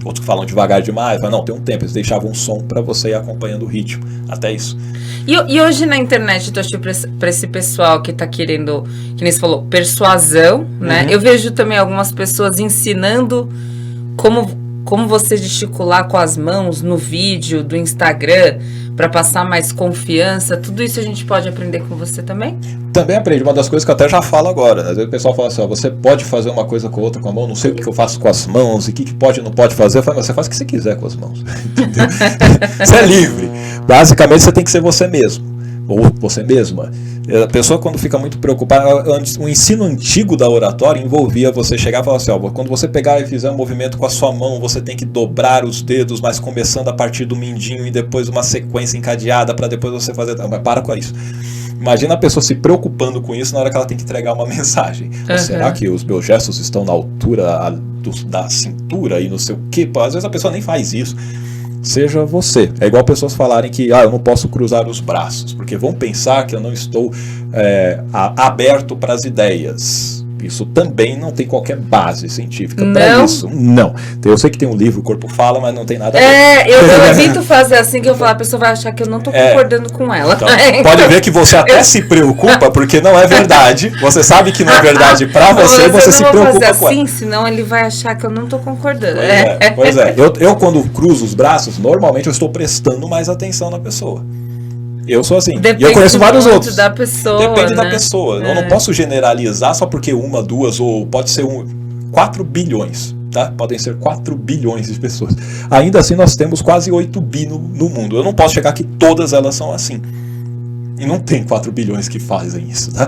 [SPEAKER 2] outros que falam devagar demais, mas não, tem um tempo. Eles deixavam um som pra você ir acompanhando o ritmo, até isso.
[SPEAKER 1] E hoje na internet, tu acha pra esse pessoal que tá querendo, que nem você falou, persuasão, né? Eu vejo também algumas pessoas ensinando como você gesticular com as mãos no vídeo do Instagram para passar mais confiança. Tudo isso a gente pode aprender com você também?
[SPEAKER 2] Também aprende. Uma das coisas que eu até já falo agora, né? Às vezes o pessoal fala assim, ó, você pode fazer uma coisa com a outra com a mão, não sei o que eu faço com as mãos, e o que pode e não pode fazer. Eu falo, mas você faz o que você quiser com as mãos. Entendeu? Você é livre. Basicamente você tem que ser você mesmo, ou você mesma. A pessoa, quando fica muito preocupada, o ensino antigo da oratória envolvia você chegar e falar assim, ó, quando você pegar e fizer um movimento com a sua mão, você tem que dobrar os dedos, mas começando a partir do mindinho e depois uma sequência encadeada para depois você fazer... Mas para com isso. Imagina a pessoa se preocupando com isso na hora que ela tem que entregar uma mensagem. Será que os meus gestos estão na altura da cintura e não sei o quê? Às vezes a pessoa nem faz isso. Seja você. É igual pessoas falarem que eu não posso cruzar os braços, porque vão pensar que eu não estou aberto para as ideias. Isso também não tem qualquer base científica para isso. Não. Eu sei que tem um livro, O Corpo Fala, mas não tem nada a ver.
[SPEAKER 1] Eu evito fazer assim, que eu falo, a pessoa vai achar que eu não estou concordando com ela.
[SPEAKER 2] Então, pode ver que você até se preocupa, porque não é verdade. Você sabe que não é verdade para você, e você se preocupa
[SPEAKER 1] fazer
[SPEAKER 2] com ela.
[SPEAKER 1] Assim, senão ele vai achar que eu não estou concordando.
[SPEAKER 2] Pois é. Eu quando cruzo os braços, normalmente eu estou prestando mais atenção na pessoa. Eu sou assim.
[SPEAKER 1] Depende,
[SPEAKER 2] e eu conheço vários outros.
[SPEAKER 1] Da pessoa,
[SPEAKER 2] Depende da
[SPEAKER 1] né?
[SPEAKER 2] pessoa. Eu não posso generalizar só porque uma, duas, ou pode ser 4 bilhões. Tá? Podem ser 4 bilhões de pessoas. Ainda assim, nós temos quase 8 bi no mundo. Eu não posso chegar que todas elas são assim. E não tem 4 bilhões que fazem isso, tá?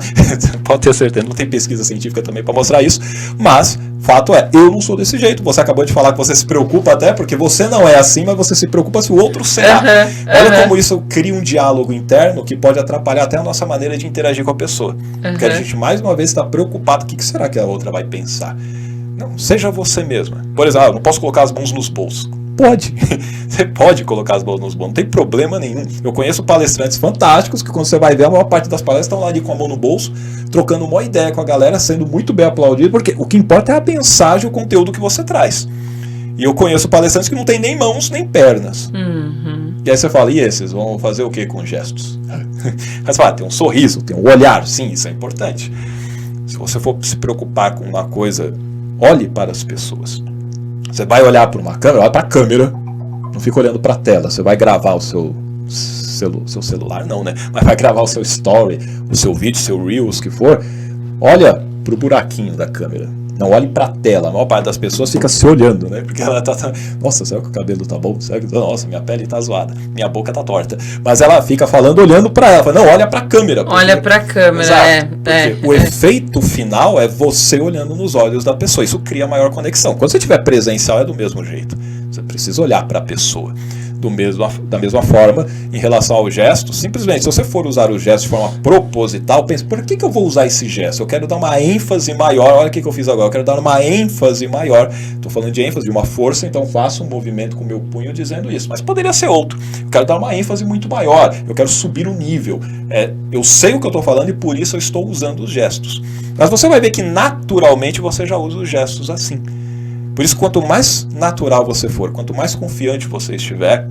[SPEAKER 2] Pode ter certeza, não tem pesquisa científica também para mostrar isso, mas fato é, eu não sou desse jeito. Você acabou de falar que você se preocupa até porque você não é assim, mas você se preocupa se o outro será. Olha como isso cria um diálogo interno que pode atrapalhar até a nossa maneira de interagir com a pessoa. Porque a gente, mais uma vez, está preocupado, o que será que a outra vai pensar? Não, seja você mesma. Por exemplo, eu não posso colocar as mãos nos bolsos. Pode. Você pode colocar as mãos nos bolsos, não tem problema nenhum. Eu conheço palestrantes fantásticos que quando você vai ver, a maior parte das palestras estão lá ali com a mão no bolso, trocando uma ideia com a galera, sendo muito bem aplaudido, porque o que importa é a mensagem, o conteúdo que você traz. E eu conheço palestrantes que não tem nem mãos nem pernas. E aí você fala, e esses vão fazer o que com gestos? Mas fala, tem um sorriso, tem um olhar, sim, isso é importante. Se você for se preocupar com uma coisa, olhe para as pessoas. Você vai olhar para uma câmera, olha para a câmera, não fica olhando para a tela. Você vai gravar o seu celular, não, né? Mas vai gravar o seu story, o seu vídeo, seu reels, que for. Olha para o buraquinho da câmera. Não olhe para a tela. A maior parte das pessoas fica se olhando, né? Porque ela tá... Nossa, será que o cabelo tá bom? Nossa, minha pele tá zoada. Minha boca tá torta. Mas ela fica falando, olhando para ela. Fala, não, olha para a câmera. Porque...
[SPEAKER 1] Olha para a câmera,
[SPEAKER 2] o efeito final é você olhando nos olhos da pessoa. Isso cria maior conexão. Quando você estiver presencial, é do mesmo jeito. Você precisa olhar para a pessoa. Da mesma forma, em relação ao gesto, simplesmente, se você for usar o gesto de forma proposital, pense, por que eu vou usar esse gesto? Eu quero dar uma ênfase maior, olha o que eu fiz agora, eu quero dar uma ênfase maior, estou falando de ênfase, de uma força, então faço um movimento com o meu punho dizendo isso, mas poderia ser outro, eu quero dar uma ênfase muito maior, eu quero subir o nível, eu sei o que eu estou falando e por isso eu estou usando os gestos. Mas você vai ver que naturalmente você já usa os gestos assim. Por isso, quanto mais natural você for, quanto mais confiante você estiver,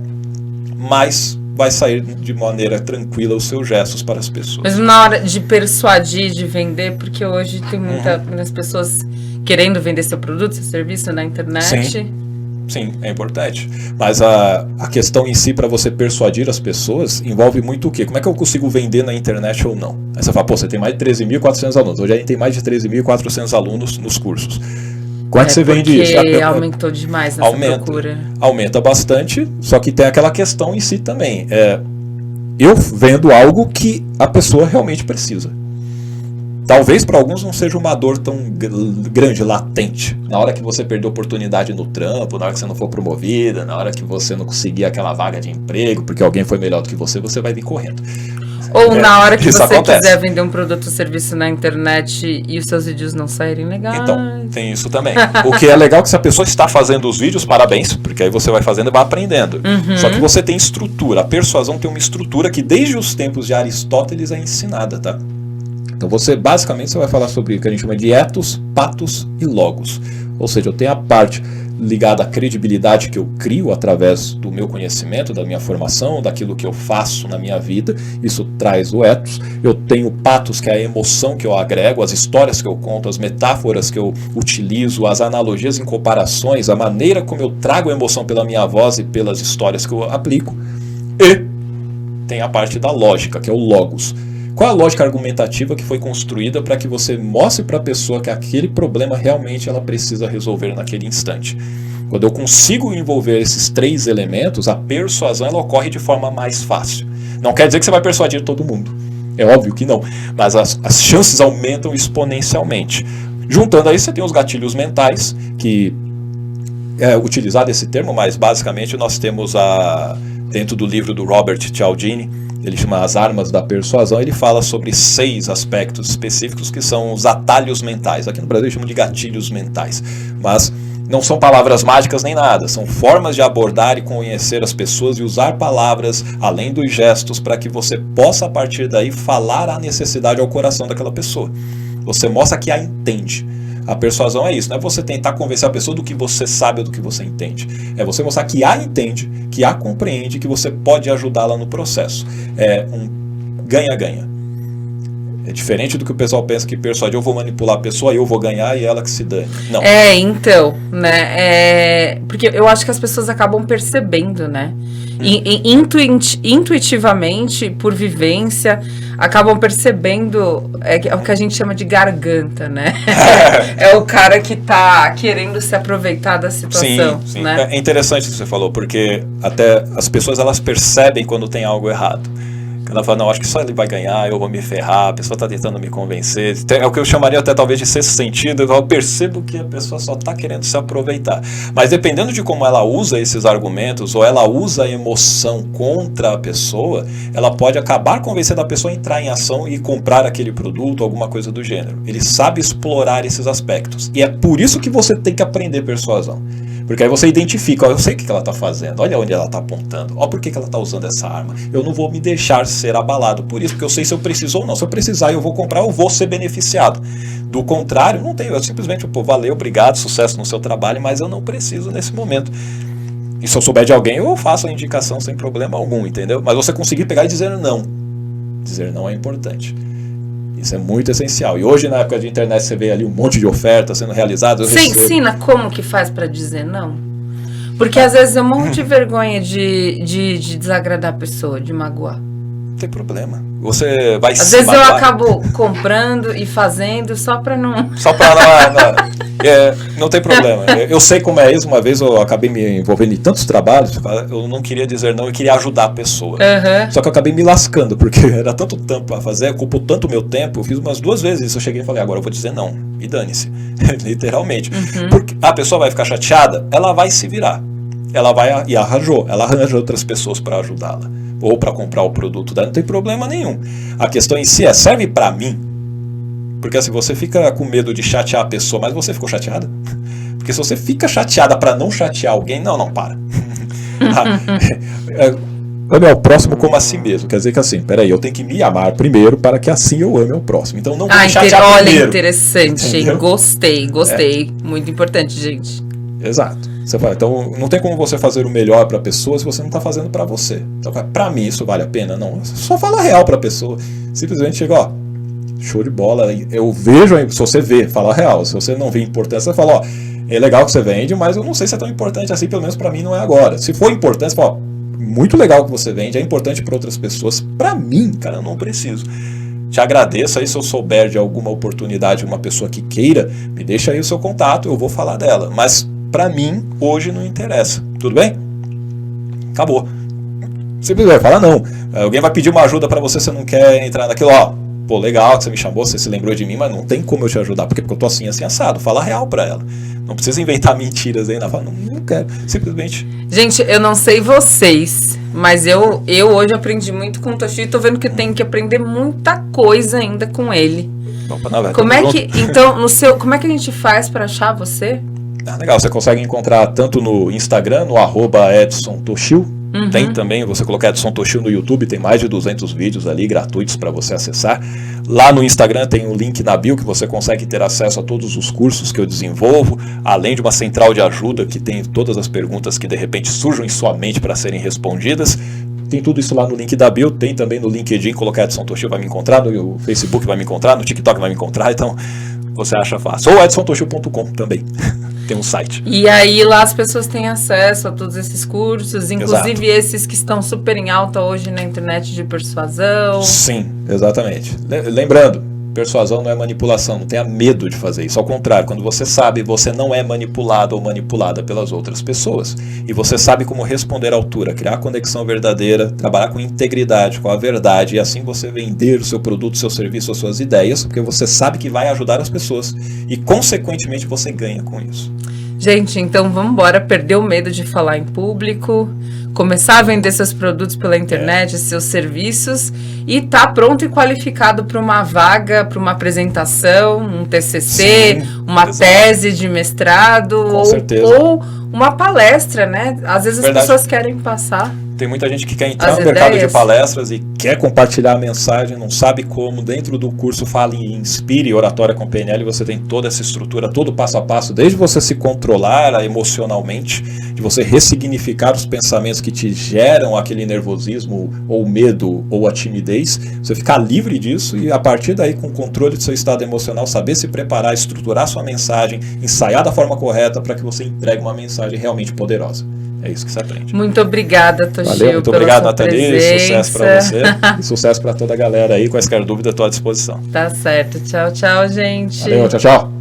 [SPEAKER 2] mais vai sair de maneira tranquila os seus gestos para as pessoas.
[SPEAKER 1] Mesmo na hora de persuadir, de vender, porque hoje tem muitas pessoas querendo vender seu produto, seu serviço na internet.
[SPEAKER 2] Sim, é importante. Mas a questão em si, para você persuadir as pessoas, envolve muito o quê? Como é que eu consigo vender na internet ou não? Aí você fala, pô, você tem mais de 13.400 alunos. Hoje a gente tem mais de 13.400 alunos nos cursos. Como é que você vende isso?
[SPEAKER 1] Porque aumentou demais nessa procura.
[SPEAKER 2] Aumenta bastante, só que tem aquela questão em si também. Eu vendo algo que a pessoa realmente precisa. Talvez para alguns não seja uma dor tão grande, latente. Na hora que você perdeu oportunidade no trampo, na hora que você não for promovida, na hora que você não conseguir aquela vaga de emprego, porque alguém foi melhor do que você vai vir correndo.
[SPEAKER 1] Ou na hora que você
[SPEAKER 2] acontece.
[SPEAKER 1] quiser vender um produto ou serviço na internet e os seus vídeos não saírem legais.
[SPEAKER 2] Então, tem isso também. O que é legal é que se a pessoa está fazendo os vídeos, parabéns, porque aí você vai fazendo e vai aprendendo. Só que você tem estrutura. A persuasão tem uma estrutura que desde os tempos de Aristóteles é ensinada, tá? Então basicamente você vai falar sobre o que a gente chama de ethos, patos e logos. Ou seja, eu tenho a parte ligada à credibilidade que eu crio através do meu conhecimento, da minha formação, daquilo que eu faço na minha vida. Isso traz o ethos. Eu tenho o patos, que é a emoção que eu agrego, as histórias que eu conto, as metáforas que eu utilizo, as analogias em comparações, a maneira como eu trago a emoção pela minha voz e pelas histórias que eu aplico. E tem a parte da lógica, que é o logos. Qual é a lógica argumentativa que foi construída para que você mostre para a pessoa que aquele problema realmente ela precisa resolver naquele instante? Quando eu consigo envolver esses três elementos, a persuasão ela ocorre de forma mais fácil. Não quer dizer que você vai persuadir todo mundo. É óbvio que não. Mas as chances aumentam exponencialmente. Juntando aí, você tem os gatilhos mentais, que é utilizado esse termo, mas basicamente nós temos dentro do livro do Robert Cialdini, ele chama As Armas da Persuasão, ele fala sobre 6 aspectos específicos que são os atalhos mentais. Aqui no Brasil chamam de gatilhos mentais, mas não são palavras mágicas nem nada, são formas de abordar e conhecer as pessoas e usar palavras além dos gestos para que você possa a partir daí falar a necessidade ao coração daquela pessoa. Você mostra que a entende. A persuasão é isso, não é você tentar convencer a pessoa do que você sabe ou do que você entende. É você mostrar que a entende, que a compreende, que você pode ajudá-la no processo. É um ganha-ganha. É diferente do que o pessoal pensa que persuadir, eu vou manipular a pessoa, eu vou ganhar e ela que se dane. Não.
[SPEAKER 1] Então, né? Porque eu acho que as pessoas acabam percebendo, né? Intuitivamente, por vivência, acabam percebendo é o que a gente chama de garganta, né? É o cara que tá querendo se aproveitar da situação.
[SPEAKER 2] Sim.
[SPEAKER 1] Né?
[SPEAKER 2] É interessante o que você falou, porque até as pessoas elas percebem quando tem algo errado. Ela fala, não, acho que só ele vai ganhar, eu vou me ferrar, a pessoa está tentando me convencer. É o que eu chamaria até talvez de sexto sentido, eu percebo que a pessoa só está querendo se aproveitar. Mas dependendo de como ela usa esses argumentos, ou ela usa a emoção contra a pessoa, ela pode acabar convencendo a pessoa a entrar em ação e comprar aquele produto, alguma coisa do gênero. Ele sabe explorar esses aspectos. E é por isso que você tem que aprender persuasão. Porque aí você identifica, eu sei o que ela está fazendo, olha onde ela está apontando, olha por que ela está usando essa arma. Eu não vou me deixar ser abalado por isso, porque eu sei se eu preciso ou não. Se eu precisar, eu vou comprar, eu vou ser beneficiado. Do contrário, não tenho. Eu simplesmente, valeu, obrigado, sucesso no seu trabalho, mas eu não preciso nesse momento. E se eu souber de alguém, eu faço a indicação sem problema algum, entendeu? Mas você conseguir pegar e dizer não. Dizer não é importante. Isso é muito essencial. E hoje, na época de internet, você vê ali um monte de ofertas sendo realizadas.
[SPEAKER 1] Você ensina como que faz para dizer não? Porque às vezes eu morro de vergonha de desagradar a pessoa, de magoar.
[SPEAKER 2] Não tem problema. Você vai
[SPEAKER 1] às vezes magoar. Eu acabo comprando e fazendo só para não...
[SPEAKER 2] Só para não tem problema. Eu sei como é isso. Uma vez eu acabei me envolvendo em tantos trabalhos, eu não queria dizer não, eu queria ajudar a pessoa. Só que eu acabei me lascando, porque era tanto tempo para fazer, ocupou tanto meu tempo, eu fiz umas 2 vezes isso. Eu cheguei e falei, agora eu vou dizer não. E dane-se. Literalmente. Porque a pessoa vai ficar chateada, ela vai se virar. Ela arranjou outras pessoas para ajudá-la. Ou para comprar o produto dela, não tem problema nenhum. A questão em si serve para mim? Porque assim, você fica com medo de chatear a pessoa, mas você ficou chateada? Porque se você fica chateada para não chatear alguém, não para. Ame ao próximo como a si mesmo. Quer dizer que assim, peraí, eu tenho que me amar primeiro para que assim eu ame ao próximo. Então não vou me chatear primeiro.
[SPEAKER 1] Olha, interessante. Entendeu? Gostei. Muito importante, gente.
[SPEAKER 2] Exato. Você fala, então não tem como você fazer o melhor para a pessoa se você não está fazendo para você. Então, para mim isso vale a pena? Não. Só fala real para a pessoa. Simplesmente chega, show de bola. Eu vejo, se você vê, fala real. Se você não vê importância, você fala, é legal que você vende, mas eu não sei se é tão importante assim, pelo menos para mim não é agora. Se for importante, você fala, muito legal que você vende, é importante para outras pessoas. Para mim, cara, eu não preciso. Te agradeço aí se eu souber de alguma oportunidade, uma pessoa que queira, me deixa aí o seu contato, eu vou falar dela. Mas pra mim, hoje não interessa. Tudo bem? Acabou. Simplesmente fala não. Alguém vai pedir uma ajuda pra você não quer entrar naquilo, legal que você me chamou, você se lembrou de mim, mas não tem como eu te ajudar. Porque eu tô assim assado. Fala real pra ela. Não precisa inventar mentiras aí. Não quero. Simplesmente.
[SPEAKER 1] Gente, eu não sei vocês, mas eu hoje aprendi muito com o Toshio e tô vendo que eu tenho que aprender muita coisa ainda com ele.
[SPEAKER 2] Opa, não,
[SPEAKER 1] como é que, então, como é que a gente faz para achar você?
[SPEAKER 2] Legal, você consegue encontrar tanto no Instagram, no @EdsonToshio. Tem também, você colocar Edson Toshio no YouTube, tem mais de 200 vídeos ali gratuitos para você acessar. Lá no Instagram tem um link na bio que você consegue ter acesso a todos os cursos que eu desenvolvo, além de uma central de ajuda que tem todas as perguntas que de repente surjam em sua mente para serem respondidas. Tem tudo isso lá no link da bio, tem também no LinkedIn, colocar Edson Toshio vai me encontrar, no Facebook vai me encontrar, no TikTok vai me encontrar, então você acha fácil. Ou edsontoshio.com também. Tem um site.
[SPEAKER 1] E aí lá as pessoas têm acesso a todos esses cursos, inclusive esses que estão super em alta hoje na internet de persuasão.
[SPEAKER 2] Sim, exatamente. Lembrando, persuasão não é manipulação, não tenha medo de fazer isso. Ao contrário, quando você sabe, você não é manipulado ou manipulada pelas outras pessoas. E você sabe como responder à altura, criar conexão verdadeira, trabalhar com integridade, com a verdade, e assim você vender o seu produto, o seu serviço, as suas ideias, porque você sabe que vai ajudar as pessoas. E, consequentemente, você ganha com isso.
[SPEAKER 1] Gente, então vamos embora perder o medo de falar em público, começar a vender seus produtos pela internet, seus serviços, e tá pronto e qualificado para uma vaga, para uma apresentação, um TCC, uma tese de mestrado ou uma palestra, né? Às vezes as pessoas querem passar.
[SPEAKER 2] Tem muita gente que quer entrar no mercado de palestras e quer compartilhar a mensagem, não sabe como. Dentro do curso Fale e Inspire, Oratória com PNL, você tem toda essa estrutura, todo o passo a passo, desde você se controlar emocionalmente, de você ressignificar os pensamentos que te geram aquele nervosismo, ou medo, ou a timidez, você ficar livre disso e a partir daí, com o controle do seu estado emocional, saber se preparar, estruturar sua mensagem, ensaiar da forma correta para que você entregue uma mensagem realmente poderosa. É isso que você aprende.
[SPEAKER 1] Muito obrigada, Toshio.
[SPEAKER 2] Valeu, muito obrigado, Nathalie. Sucesso para você e sucesso para toda a galera aí. Qualquer dúvida, estou à disposição.
[SPEAKER 1] Tá certo. Tchau, tchau, gente.
[SPEAKER 2] Valeu, tchau, tchau.